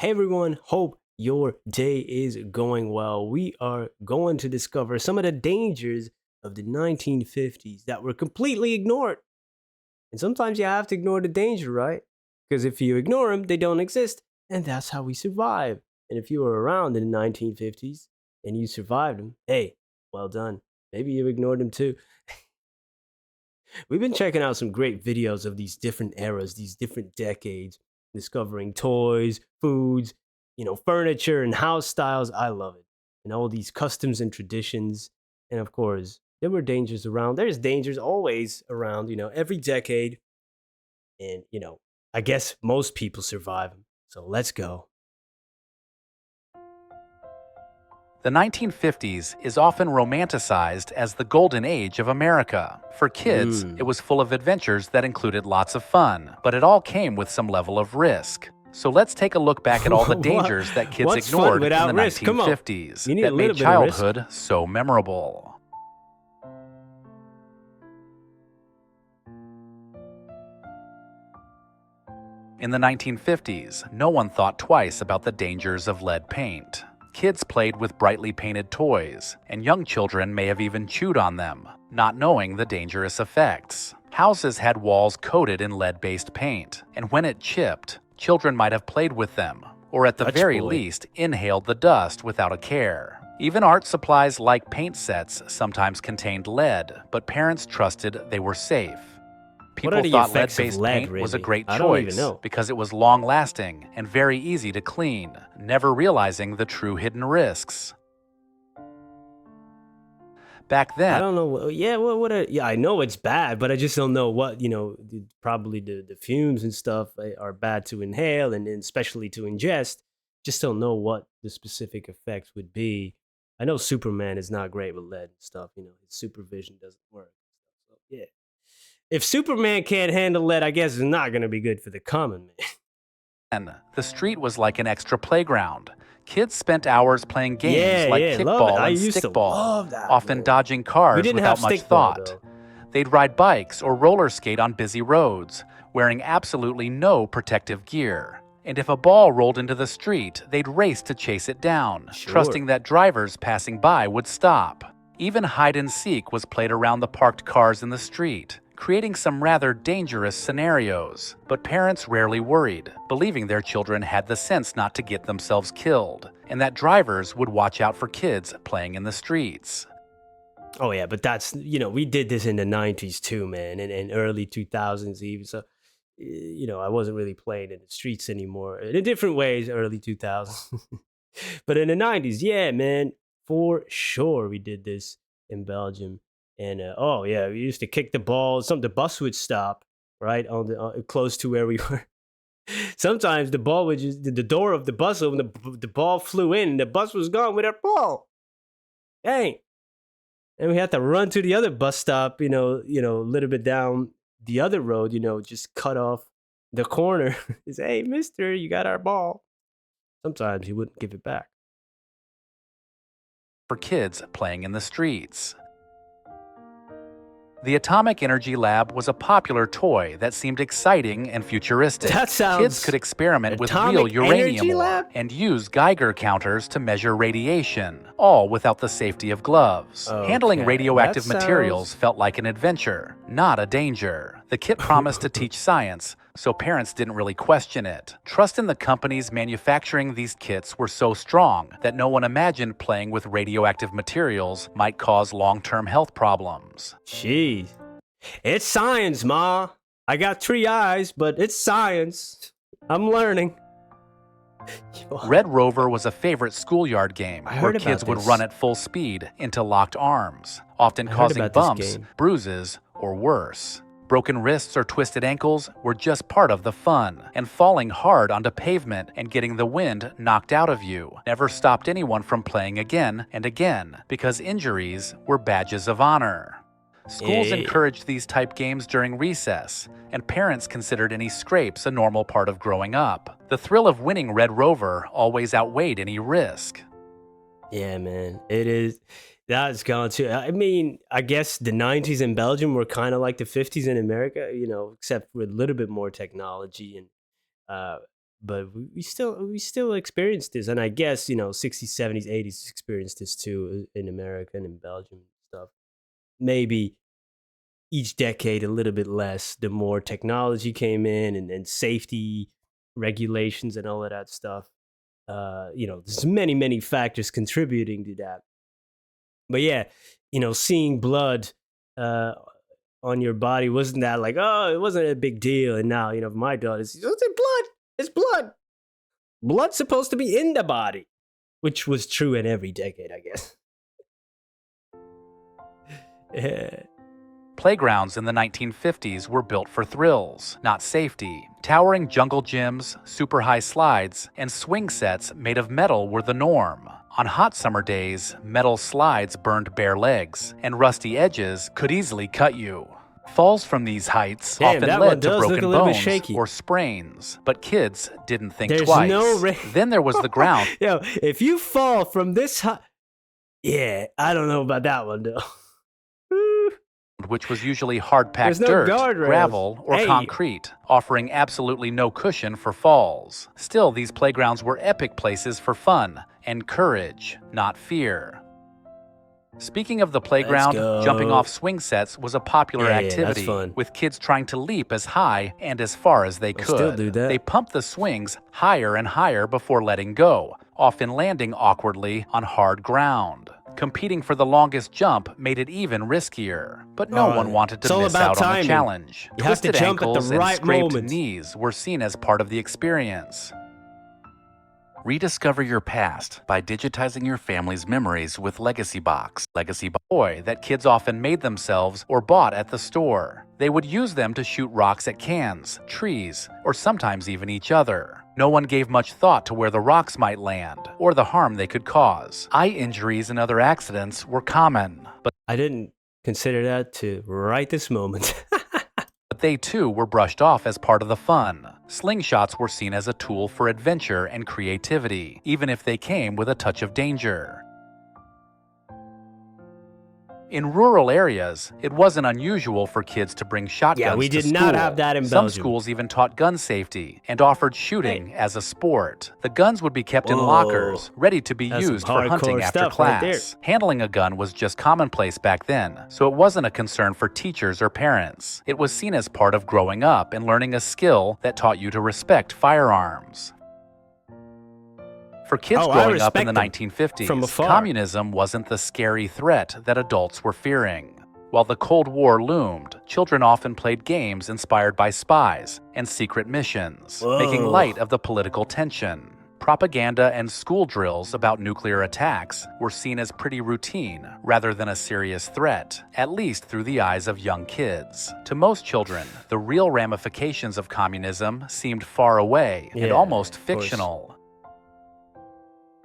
Hey everyone, hope your day is going well. We are going to discover some of the dangers of the 1950s that were completely ignored. And sometimes you have to ignore the danger, right? Because if you ignore them, they don't exist. And that's how we survive. And if you were around in the 1950s and you survived them, hey, well done. Maybe you ignored them too. We've been checking out some great videos of these different eras, these different decades, discovering toys, foods, furniture and house styles. I love it. And all these customs and traditions. And of course, there were dangers around. There's dangers always around, every decade. And, I guess most people survive them. So let's go. The 1950s is often romanticized as the golden age of America. For kids, it was full of adventures that included lots of fun, but it all came with some level of risk. So let's take a look back at all the dangers that kids What's fun ignored in without the risk? Come on. 1950s You need a that little made bit of risk. childhood so memorable. In the 1950s, no one thought twice about the dangers of lead paint. Kids played with brightly painted toys, and young children may have even chewed on them, not knowing the dangerous effects. Houses had walls coated in lead-based paint, and when it chipped, children might have played with them, or at the Touch very boy. least, inhaled the dust without a care. Even art supplies like paint sets sometimes contained lead, but parents trusted they were safe. What are People the thought effects of lead-based lead, paint was a really? great I don't even choice know. because it was long-lasting and very easy to clean, never realizing the true hidden risks. Back I then, don't know. Yeah, yeah, I know it's bad, but I just don't know what, probably the fumes and stuff are bad to inhale and especially to ingest. Just don't know what the specific effects would be. I know Superman is not great with lead and stuff, his supervision doesn't work. So, yeah. If Superman can't handle lead, I guess it's not going to be good for the common man. the street was like an extra playground. Kids spent hours playing games Yeah, like yeah, love it. kickball I and used to stickball, love that, often man. dodging We cars didn't have without much stickball, thought. though. They'd ride bikes or roller skate on busy roads, wearing absolutely no protective gear. And if a ball rolled into the street, they'd race to chase it down, Sure. trusting that drivers passing by would stop. Even hide and seek was played around the parked cars in the street, creating some rather dangerous scenarios. But parents rarely worried, believing their children had the sense not to get themselves killed, and that drivers would watch out for kids playing in the streets. Oh yeah, but that's we did this in the '90s too, man, and early 2000s even. So I wasn't really playing in the streets anymore in different ways, early 2000s. But in the '90s, yeah, man, for sure we did this in Belgium. And oh yeah, we used to kick the ball. The bus would stop right on the close to where we were. Sometimes the ball would the door of the bus opened, the ball flew in, and the bus was gone with our ball. Dang. And we had to run to the other bus stop, a little bit down the other road, just cut off the corner. Say, hey, mister, you got our ball. Sometimes he wouldn't give it back. For kids playing in the streets. The Atomic Energy Lab was a popular toy that seemed exciting and futuristic. That sounds... Kids could experiment with real Atomic uranium Energy ore Lab? and use Geiger counters to measure radiation, all without the safety of gloves. Handling Okay, radioactive that materials sounds- felt like an adventure, not a danger. The kit promised to teach science, so parents didn't really question it. Trust in the companies manufacturing these kits were so strong that no one imagined playing with radioactive materials might cause long-term health problems. Jeez. It's science, Ma. I got 3 eyes, but it's science. I'm learning. Red Rover was a favorite schoolyard game I where heard about kids would this. run at full speed into locked arms, often I heard causing about this bumps, game. bruises, or worse. Broken wrists or twisted ankles were just part of the fun, and falling hard onto pavement and getting the wind knocked out of you never stopped anyone from playing again and again because injuries were badges of honor. Schools Yeah. encouraged these type games during recess, and parents considered any scrapes a normal part of growing up. The thrill of winning Red Rover always outweighed any risk. Yeah, man. It is. That's gone too. I mean, I guess the '90s in Belgium were kind of like the '50s in America, except with a little bit more technology. And uh, but we still experience this, and I guess 60s, 70s, 80s experienced this too in America and in Belgium and stuff. Maybe each decade a little bit less, the more technology came in and safety regulations and all of that stuff. There's many factors contributing to that. But yeah, seeing blood uh, on your body wasn't that like, oh, it wasn't a big deal. And now, my daughter's, it's blood. It's blood. Blood's supposed to be in the body, which was true in every decade, I guess. Yeah. Playgrounds in the 1950s were built for thrills, not safety. Towering jungle gyms, super high slides, and swing sets made of metal were the norm. On hot summer days, metal slides burned bare legs, and rusty edges could easily cut you. Falls from these heights Damn, often that one led to does look broken a little bit bones shaky. or sprains, but kids didn't think There's twice. no Then there was the ground Yo, if you fall from this high, yeah, I don't know about that one though. which was usually hard-packed There's no dirt, guardrails. gravel, or Hey. concrete, offering absolutely no cushion for falls. Still, these playgrounds were epic places for fun and courage, not fear. Speaking of the playground, go. jumping off swing sets was a popular Yeah, that's activity, fun. with kids trying to leap as high and as far as they They'll could. still do that. They pumped the swings higher and higher before letting go, often landing awkwardly on hard ground. Competing for the longest jump made it even riskier, but no one wanted to it's all miss about out on the timing. challenge. You have to Twisted jump at the ankles and right scraped moment. knees were seen as part of the experience. Rediscover your past by digitizing your family's memories with Legacy Box. Legacy Boy that kids often made themselves or bought at the store. They would use them to shoot rocks at cans, trees, or sometimes even each other. No one gave much thought to where the rocks might land or the harm they could cause. Eye injuries and other accidents were common, but I didn't consider that to right this moment. they too were brushed off as part of the fun. Slingshots were seen as a tool for adventure and creativity, even if they came with a touch of danger. In rural areas, it wasn't unusual for kids to bring shotguns Yeah, we to did not school. have that in Some Belgium. schools even taught gun safety and offered shooting as a sport. The guns would be kept in Whoa. lockers, ready to be That's some used for hunting hardcore after stuff right there. class. Handling a gun was just commonplace back then, so it wasn't a concern for teachers or parents. It was seen as part of growing up and learning a skill that taught you to respect firearms. For kids Oh, I growing up in respect the them 1950s, from afar. communism wasn't the scary threat that adults were fearing. While the Cold War loomed, children often played games inspired by spies and secret missions, making Whoa. light of the political tension. Propaganda and school drills about nuclear attacks were seen as pretty routine rather than a serious threat, at least through the eyes of young kids. To most children, the real ramifications of communism seemed far away and Yeah, almost of course. fictional.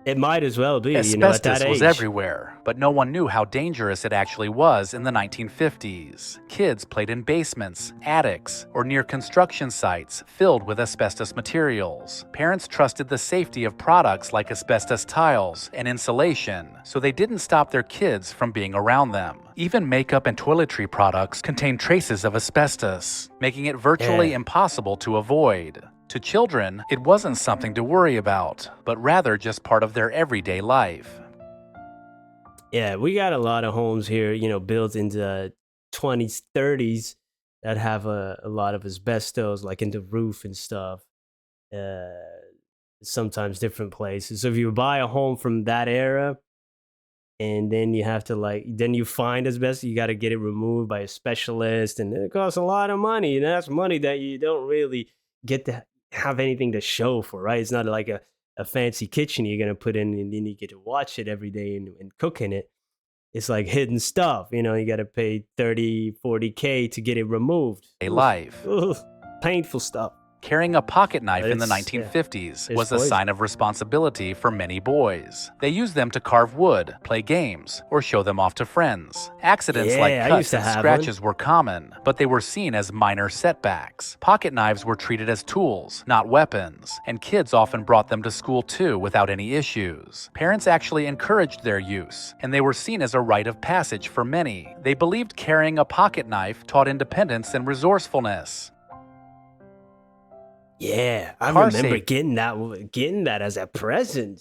It might as well be, at Asbestos that age. was everywhere, but no one knew how dangerous it actually was in the 1950s. Kids played in basements, attics, or near construction sites filled with asbestos materials. Parents trusted the safety of products like asbestos tiles and insulation, so they didn't stop their kids from being around them. Even makeup and toiletry products contained traces of asbestos, making it virtually Yeah. impossible to avoid. To children, it wasn't something to worry about, but rather just part of their everyday life. Yeah, we got a lot of homes here, built in the 20s, 30s that have a lot of asbestos, like in the roof and stuff. Sometimes different places. So if you buy a home from that era, and then you have to then you find asbestos, you got to get it removed by a specialist, and it costs a lot of money, and that's money that you don't really get to have anything to show for, right? It's not like a fancy kitchen you're gonna put in, and then you get to watch it every day and cook in it. It's like hidden stuff, you got to pay 30, 40K to get it removed. A life. Ugh, painful stuff. Carrying a pocket knife in the It's- 1950s yeah. was It's a poison. sign of responsibility for many boys. They used them to carve wood, play games, or show them off to friends. Accidents Yeah, like I cuts used to and have one. scratches were common, but they were seen as minor setbacks. Pocket knives were treated as tools, not weapons, and kids often brought them to school too without any issues. Parents actually encouraged their use, and they were seen as a rite of passage for many. They believed carrying a pocket knife taught independence and resourcefulness. Yeah, I Car remember safe. getting that as a present.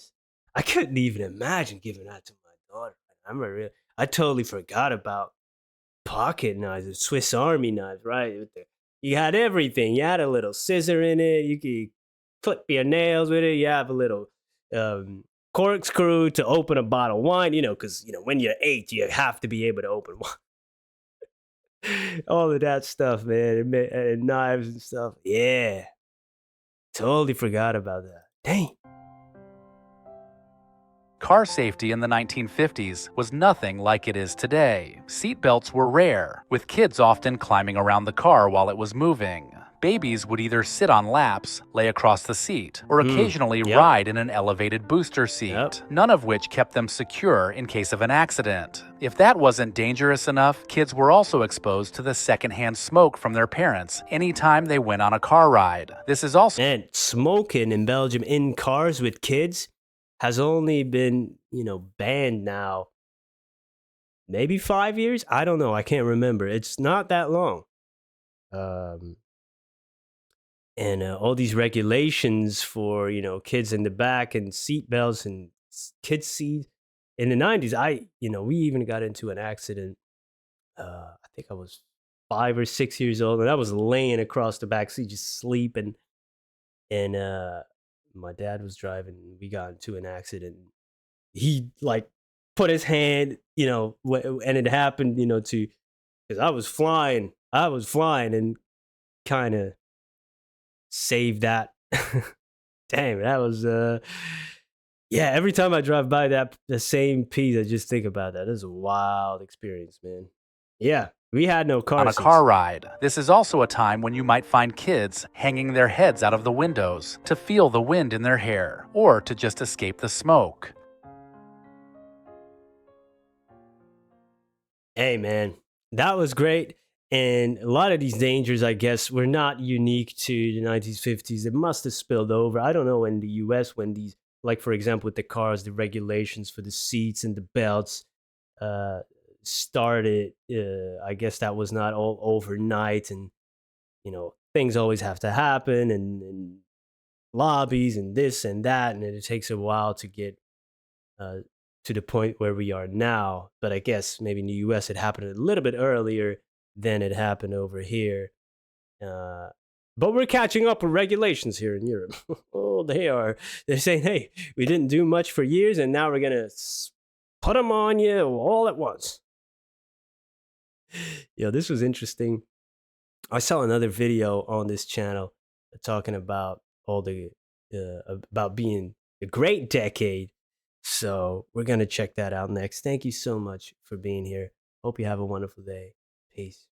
I couldn't even imagine giving that to my daughter. I totally forgot about pocket knives, the Swiss Army knives, right? You had everything. You had a little scissor in it. You could clip your nails with it. You have a little um, corkscrew to open a bottle of wine. Because when you're 8, you have to be able to open wine. All of that stuff, man, and knives and stuff. Yeah, totally forgot about that. Dang. Car safety in the 1950s was nothing like it is today. Seatbelts were rare, with kids often climbing around the car while it was moving. Babies would either sit on laps, lay across the seat, or occasionally Yep. ride in an elevated booster Yep. seat, none of which kept them secure in case of an accident. If that wasn't dangerous enough, kids were also exposed to the secondhand smoke from their parents anytime they went on a car ride. This is also And smoking in Belgium in cars with kids has only been, banned now maybe 5 years. I don't know. I can't remember. It's not that long. Um, and all these regulations for kids in the back and seat belts and kids seats in the 90s. We even got into an accident. I think I was 5 or 6 years old, and I was laying across the back seat just sleeping. And my dad was driving. And we got into an accident. He like put his hand, and it happened, to because I was flying, and kind of saved that. Damn, that was yeah. Every time I drive by the same piece, I just think about that. This is a wild experience, man. Yeah, we had no on car a seats. car ride. This is also a time when you might find kids hanging their heads out of the windows to feel the wind in their hair or to just escape the smoke. Hey, man, that was great. And a lot of these dangers, I guess, were not unique to the 1950s. It must have spilled over. I don't know in the US when these, like, for example, with the cars, the regulations for the seats and the belts uh, started. I guess that was not all overnight. And, things always have to happen and lobbies and this and that. And it takes a while to get uh, to the point where we are now. But I guess maybe in the US it happened a little bit earlier than it happened over here. Uh, but we're catching up with regulations here in Europe. Oh, they are. They're saying, hey, we didn't do much for years, and now we're going to put them on you all at once. This was interesting. I saw another video on this channel talking about about being a great decade. So we're going to check that out next. Thank you so much for being here. Hope you have a wonderful day. Peace.